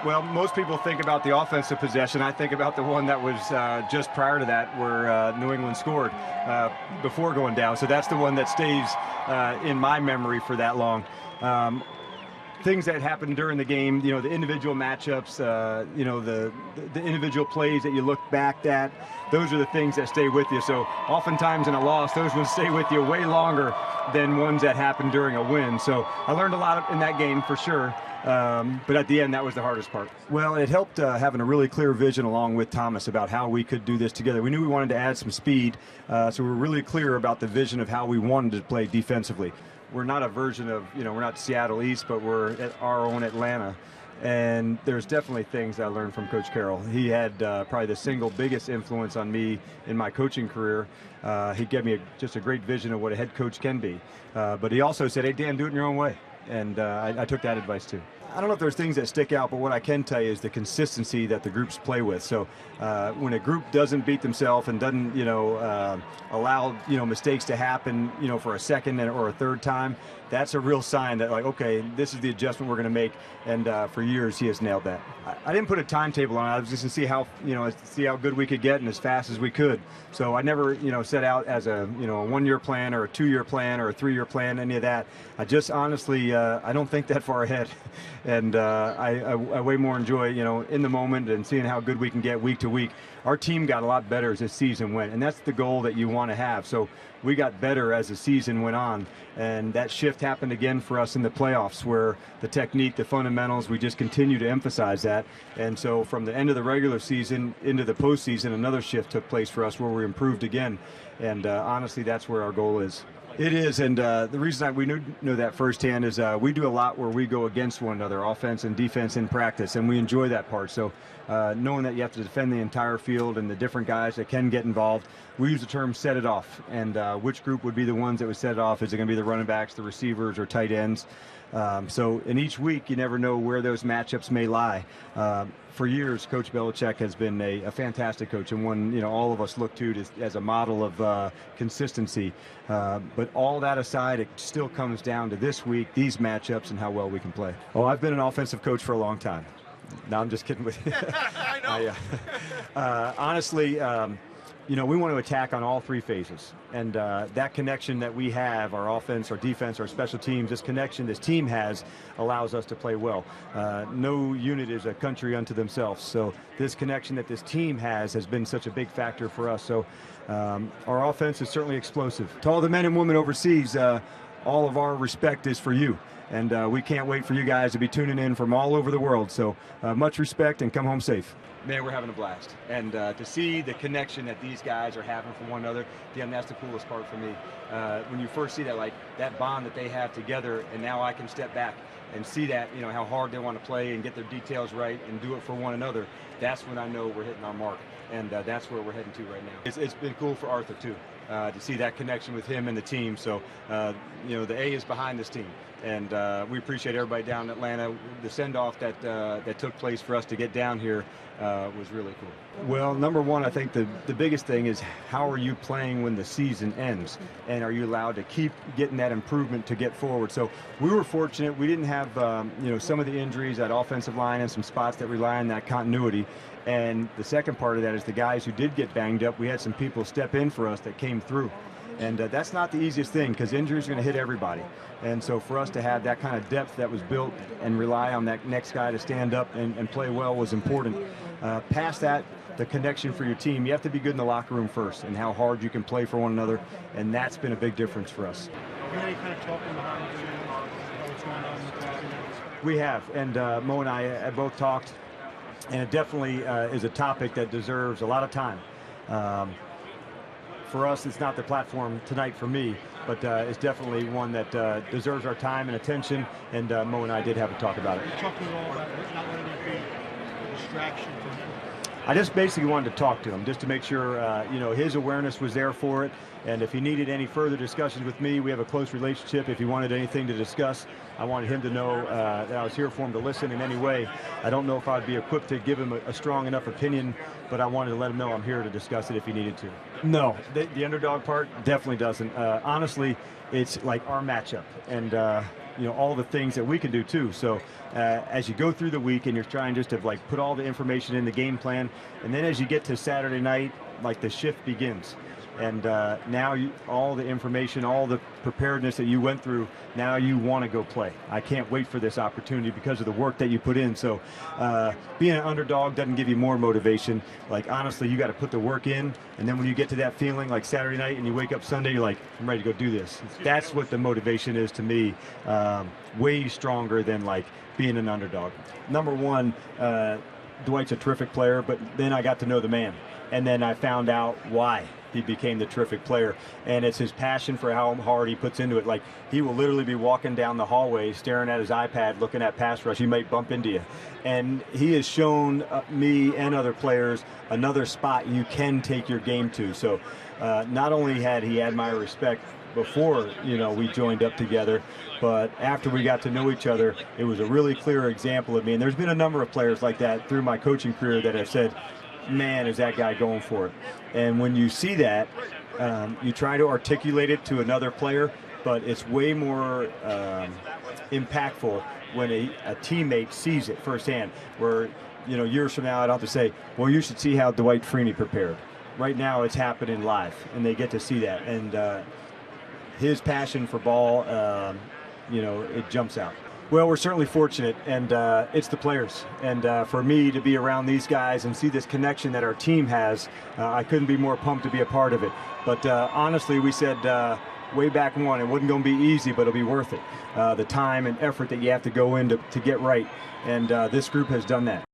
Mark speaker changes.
Speaker 1: Well, most people think about the offensive possession. I think about the one that was just prior to that where New England scored before going down. So that's the one that stays in my memory for that long. Things that happened during the game, the individual matchups, the individual plays that you look back at, those are the things that stay with you. So oftentimes in a loss, those ones stay with you way longer than ones that happened during a win. So I learned a lot in that game for sure. But at the end, that was the hardest part. Well, it helped having a really clear vision along with Thomas about how we could do this together. We knew we wanted to add some speed, so we were really clear about the vision of how we wanted to play defensively. We're not a version of, we're not Seattle East, but we're at our own Atlanta. And there's definitely things I learned from Coach Carroll. He had probably the single biggest influence on me in my coaching career. He gave me just a great vision of what a head coach can be. But he also said, hey, Dan, do it in your own way. And I took that advice too. I don't know if there's things that stick out, but what I can tell you is the consistency that the groups play with. So when a group doesn't beat themselves and doesn't, allow, mistakes to happen, for a second or a third time, that's a real sign that, like, okay, this is the adjustment we're going to make. And for years, he has nailed that. I didn't put a timetable on it. I was just to see how, see how good we could get and as fast as we could. So I never, set out as a, a 1-year plan or a 2-year plan or a 3-year plan, any of that. I just honestly, I don't think that far ahead. And I way more enjoy, in the moment and seeing how good we can get week to week. Our team got a lot better as this season went, and that's the goal that you want to have. So we got better as the season went on, and that shift happened again for us in the playoffs where the technique, the fundamentals, we just continue to emphasize that. And so from the end of the regular season into the postseason, another shift took place for us where we improved again. And honestly, that's where our goal is. It is, and the reason we know that firsthand is we do a lot where we go against one another, offense and defense in practice, and we enjoy that part. So knowing that you have to defend the entire field and the different guys that can get involved, we use the term set it off. And which group would be the ones that would set it off? Is it going to be the running backs, the receivers, or tight ends? So in each week, you never know where those matchups may lie. For years, Coach Belichick has been a fantastic coach and one all of us look to as a model of consistency. But all that aside, it still comes down to this week, these matchups, and how well we can play. Oh, I've been an offensive coach for a long time. No, I'm just kidding with you. I know. Honestly, we want to attack on all three phases. And that connection that we have, our offense, our defense, our special teams, this connection this team has allows us to play well. No unit is a country unto themselves. So this connection that this team has been such a big factor for us. So our offense is certainly explosive. To all the men and women overseas, all of our respect is for you. And we can't wait for you guys to be tuning in from all over the world. So much respect and come home safe. Man, we're having a blast. And to see the connection that these guys are having for one another, Dan, that's the coolest part for me. When you first see that, like that bond that they have together, and now I can step back and see that, how hard they want to play and get their details right and do it for one another, that's when I know we're hitting our mark. And that's where we're heading to right now. It's been cool for Arthur, too, to see that connection with him and the team. So, the A is behind this team. And we appreciate everybody down in Atlanta. The send-off that took place for us to get down here was really cool. Well, number one, I think the biggest thing is how are you playing when the season ends? And are you allowed to keep getting that improvement to get forward? So we were fortunate. We didn't have, some of the injuries at offensive line and some spots that rely on that continuity. And the second part of that is the guys who did get banged up, we had some people step in for us that came through. And that's not the easiest thing because injuries are going to hit everybody. And so for us to have that kind of depth that was built and rely on that next guy to stand up and play well was important. Past that, the connection for your team, you have to be good in the locker room first and how hard you can play for one another. And that's been a big difference for us.
Speaker 2: Really kind of talking behind the scenes about what's going on with the team.
Speaker 1: We have, and Mo and I both talked, and it definitely is a topic that deserves a lot of time. For us, it's not the platform tonight for me, but it's definitely one that deserves our time and attention, and Mo and I did have a talk about it.
Speaker 2: You talked at all about not letting it be a distraction for him.
Speaker 1: I just basically wanted to talk to him, just to make sure, his awareness was there for it, and if he needed any further discussions with me, we have a close relationship. If he wanted anything to discuss, I wanted him to know that I was here for him to listen in any way. I don't know if I'd be equipped to give him a strong enough opinion, but I wanted to let him know I'm here to discuss it if he needed to. No, the underdog part definitely doesn't. Honestly, it's like our matchup and all the things that we can do too. So as you go through the week and you're trying just to like put all the information in the game plan, and then as you get to Saturday night, like the shift begins. And now all the information, all the preparedness that you went through, now you want to go play. I can't wait for this opportunity because of the work that you put in. So being an underdog doesn't give you more motivation. Like, honestly, you got to put the work in. And then when you get to that feeling like Saturday night and you wake up Sunday, you're like, I'm ready to go do this. That's what the motivation is to me. Way stronger than like being an underdog. Number one, Dwight's a terrific player, but then I got to know the man. And then I found out why he became the terrific player, and it's his passion for how hard he puts into it. Like, he will literally be walking down the hallway staring at his iPad looking at pass rush. He might bump into you, and he has shown me and other players another spot you can take your game to. So not only had he had my respect before we joined up together, but after we got to know each other, it was a really clear example of me. And there's been a number of players like that through my coaching career that have said, man, is that guy going for it. And when you see that, you try to articulate it to another player, but it's way more impactful when a teammate sees it firsthand, where years from now I'd have to say, well, you should see how Dwight Freeney prepared. Right now it's happening live, and they get to see that. And his passion for ball, it jumps out. Well, we're certainly fortunate, and it's the players. And for me to be around these guys and see this connection that our team has, I couldn't be more pumped to be a part of it. But honestly, we said way back one, it wasn't going to be easy, but it'll be worth it. The time and effort that you have to go in to get right. And this group has done that.